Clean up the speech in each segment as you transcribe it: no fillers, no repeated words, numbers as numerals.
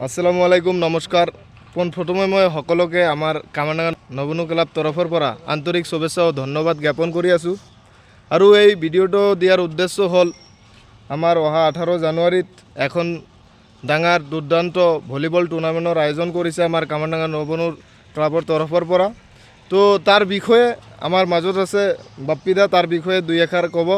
আসসালামু আলাইকুম নমস্কাৰ পোনপ্ৰথমে মই সকলোকে আমাৰ কামাৰডাঙ্গা নবনু ক্লাব তৰফৰ পৰা আন্তৰিক শুভেচ্ছা আৰু ধন্যবাদ জ্ঞাপন কৰি আছোঁ আৰু এই ভিডিঅ'টো দিয়াৰ উদ্দেশ্য হ'ল আমাৰ অহা 18 জানুৱাৰীত এখন ডাঙৰ দুৰ্দান্ত ভলীবল টুৰ্ণামেণ্টৰ আয়োজন কৰিছে আমাৰ কামাৰডাঙ্গা নবনু ক্লাবৰ তৰফৰ পৰা তো তাৰ বিষয়ে আমাৰ মাজত আছে বাপ্পিদা তাৰ বিষয়ে দুই এষাৰ ক'ব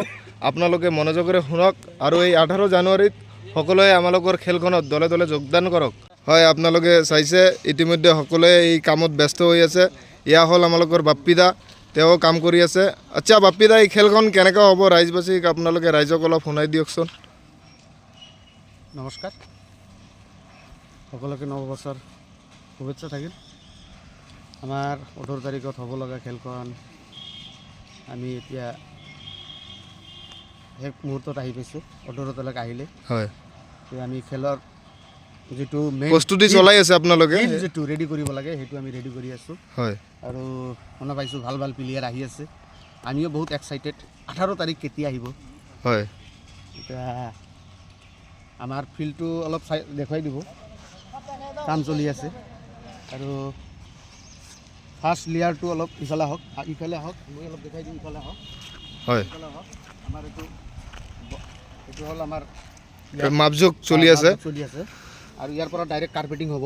আপোনালোকে মনোযোগেৰে শুনক আৰু এই 18 জানুৱাৰীত সকলোৱে আমালোকৰ খেলখনত দলে দলে যোগদান কৰক হয় আপোনালোকে চাইছে ইতিমধ্যে সকলোৱে এই কামত ব্যস্ত হৈ আছে ইয়া হ'ল আমালোকৰ বাপ্পিদা তেওঁ কাম কৰি আছে আচ্ছা বাপ্পিদা এই খেলখন কেনেকৈ হ'ব ৰাইজবাসীক আপোনালোকে ৰাইজক অলপ শুনাই দিয়কচোন নমস্কাৰ সকলোকে নৱবছৰ শুভেচ্ছা থাকিল আমাৰ 18 তাৰিখত হ'ব লগা খেলখন আমি এতিয়া এক মুহূৰ্তত আহি পাইছোঁ 18 তাৰিখ আহিলে হয় আমি খেলৰ যেটো মেইন প্ৰস্তুতি চলাই আছে আপোনালোকে যেটো ৰেডি কৰিব লাগে হেতু আমি ৰেডি কৰি আছো হয় আৰু শুনা পাইছোঁ ভাল ভাল প্লেয়াৰ আহি আছে আমিও বহুত এক্সাইটেড 18 তাৰিখ কেতিয়া আহিব হয় এটা আমাৰ ফিল্ডটো অলপ দেখাই দিব কাম চলি আছে আৰু ফাৰ্স্ট লেয়াৰটো অলপ ইফালে হওক মই অলপ দেখাই দিম ইফালে হওক হয় আমাৰ এটো হল আমাৰ মাপজোক চলি আছে আৰু ইয়াৰ পৰা ডাইৰেক্ট কাৰ্পেটিং হ'ব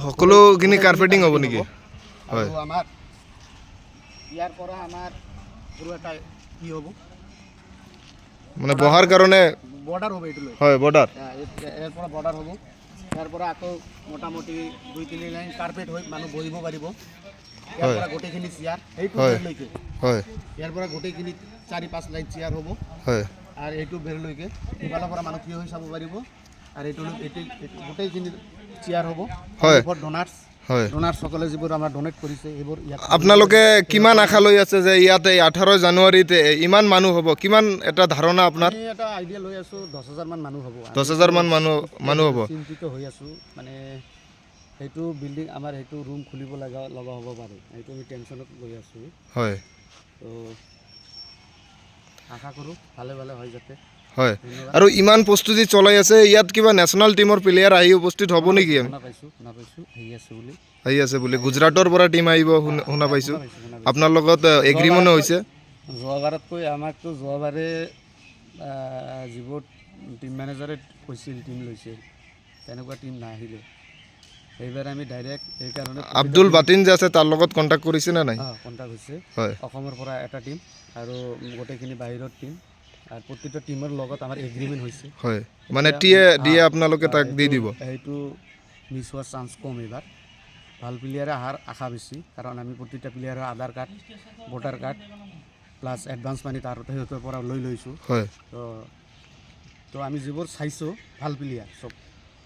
সকলোখিনি কাৰ্পেটিং হ'ব নেকি হয় আৰু আমাৰ ইয়াৰ পৰা আমাৰ পুৰো এটা কি হ'ব মানে বহাৰ কাৰণে বৰ্ডাৰ হ'ব এটো হয় বৰ্ডাৰ ইয়াৰ পৰা বৰ্ডাৰ হ'ব ইয়াৰ পৰা আকৌ মোটামুটি 2-3 লাইন কাৰ্পেট হৈ মানুহ বহিব পাৰিব ইয়াৰ পৰা গোটেইখিনি চেয়াৰ এইটো বেৰলৈকে হয় ইয়াৰ পৰা গোটেইখিনি 4-5 লাইন চেয়াৰ হ'ব হয় আৰ এইটো বেৰলৈকে ইফালৰ পৰা মানুহ কি হৈ চাব পাৰিব আৰু এইটো গোটেইখিনি চেয়াৰ হ'ব ফৰ ডোনাৰ্স হয় ডোনাৰ্স সকলে যিবোৰ আমাৰ ডোনেট কৰিছে এইবোৰ আপোনালোকে কিমান আশা লৈ আছে যে ইয়াতে 18 জানুৱাৰীতে ইমান মানুহ হ'ব কিমান এটা ধাৰণা আপোনাৰ আমি এটা আইডিয়া লৈ আছো 10000 মান মানুহ হ'ব 10000 মান মানুহ হ'ব চিন্তিত হৈ আছো মানে এইটো বিল্ডিং আমাৰ এইটো ৰুম খুলিব লগা হ'ব পাৰে এইটো আমি টেনচনত লৈ আছো হয় তো আশা কৰো ভালে ভালে হৈ যাতে হয় আৰু ইমান প্ৰস্তুতি চলাই আছে ইয়াত কিবা নেশ্যনেল টিমৰ প্লেয়াৰ আহি উপস্থিত হ'ব নেকি শুনা পাইছো আহি আছে বুলি গুজৰাটৰ পৰা টিম আহিব শুনা পাইছো আপোনাৰ লগত এগ্ৰিমেণ্ট হৈছে যোৱাবাৰতকৈ আমাকতো যোৱাবাৰে যিবোৰ টিম মেনেজাৰে কৈছিল টিম লৈছে তেনেকুৱা টিম নাহিলে এইবাৰ আমি ডাইৰেক্ট এই কাৰণে আব্দুল বাতিন যে আছে তাৰ লগত কন্টাক্ট কৰিছে না নাই কন্টাক্ট হৈছে হয় অসমৰ পৰা এটা টিম আৰু গোটেইখিনি বাহিৰৰ টিম আর প্রত্যেকটা টিমের লগত আমার এগ্রিমেন্ট হয়েছে হয় মানে টিয়ে দিয়ে আপোনালোকে তাক দি দিব এইটো মিস হওয়ার চান্স কম এবার ভাল প্লেয়ারে আহার আশা বেশি কারণ আমি প্রত্যেকটা প্লেয়ারের Aadhaar card voter card plus advance money তার সিহঁতৰ পৰা লৈ লৈছোঁ হয় তো আমি যিবোৰ চাইছোঁ ভাল প্লেয়াৰ সব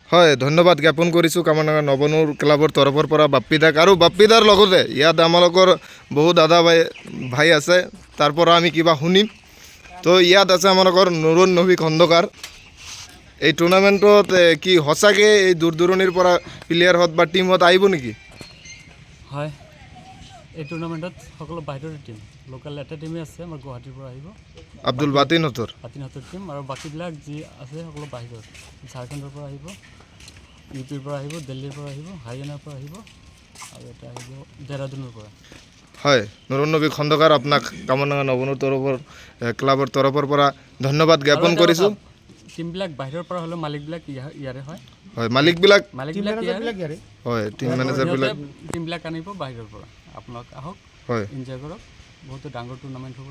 হয় ধন্যবাদ জ্ঞাপন কৰিছোঁ কামাৰডাঙ্গা নবনুৰ ক্লাবৰ তৰফৰ পৰা বাপ্পিদাক আৰু বাপ্পিদাৰ লগতে ইয়াত আমালোকৰ বহু দাদা ভাই আছে তাৰ পৰা আমি কিবা শুনিম তো ইয়াত আছে আমালোকৰ নুৰুন নবী খন্দকাৰ এই টুৰ্ণামেণ্টত কি সঁচাকৈ এই দূৰ দূৰণিৰ পৰা প্লেয়াৰহঁত বা টিমত আহিব নেকি হয় এই টুৰ্ণামেণ্টত সকলো বাহিৰৰ টিম লোকেল এটা টিমে আছে আমাৰ গুৱাহাটীৰ পৰা আহিব আব্দুল বাতিনহঁতৰ টিম আৰু বাকীবিলাক যি আছে সকলো বাহিৰৰ ঝাৰখণ্ডৰ পৰা আহিব ইউপিৰ পৰা আহিব দিল্লীৰ পৰা আহিব হাৰিয়ানাৰ পৰা আহিব আৰু এটা আহিব দেহৰাদুনৰ পৰা হয় নুৰুন নবী খন্দকাৰ আপোনাক কামাৰডাঙ্গা নবনুৰ তৰফৰ ক্লাবৰ তৰফৰ পৰা ধন্যবাদ জ্ঞাপন কৰিছোঁ টিমবিলাক বাহিৰৰ পৰা হ'লেও মালিকবিলাক ইয়াৰে হয় হয় মালিকবিলাক ইয়াৰে হয় টিম মেনেজাৰবিলাক টিমবিলাক আনিব বাহিৰৰ পৰা আপোনালোক আহক হয় এনজয় কৰক বহুতো ডাঙৰ টুৰ্ণামেণ্ট হ'ব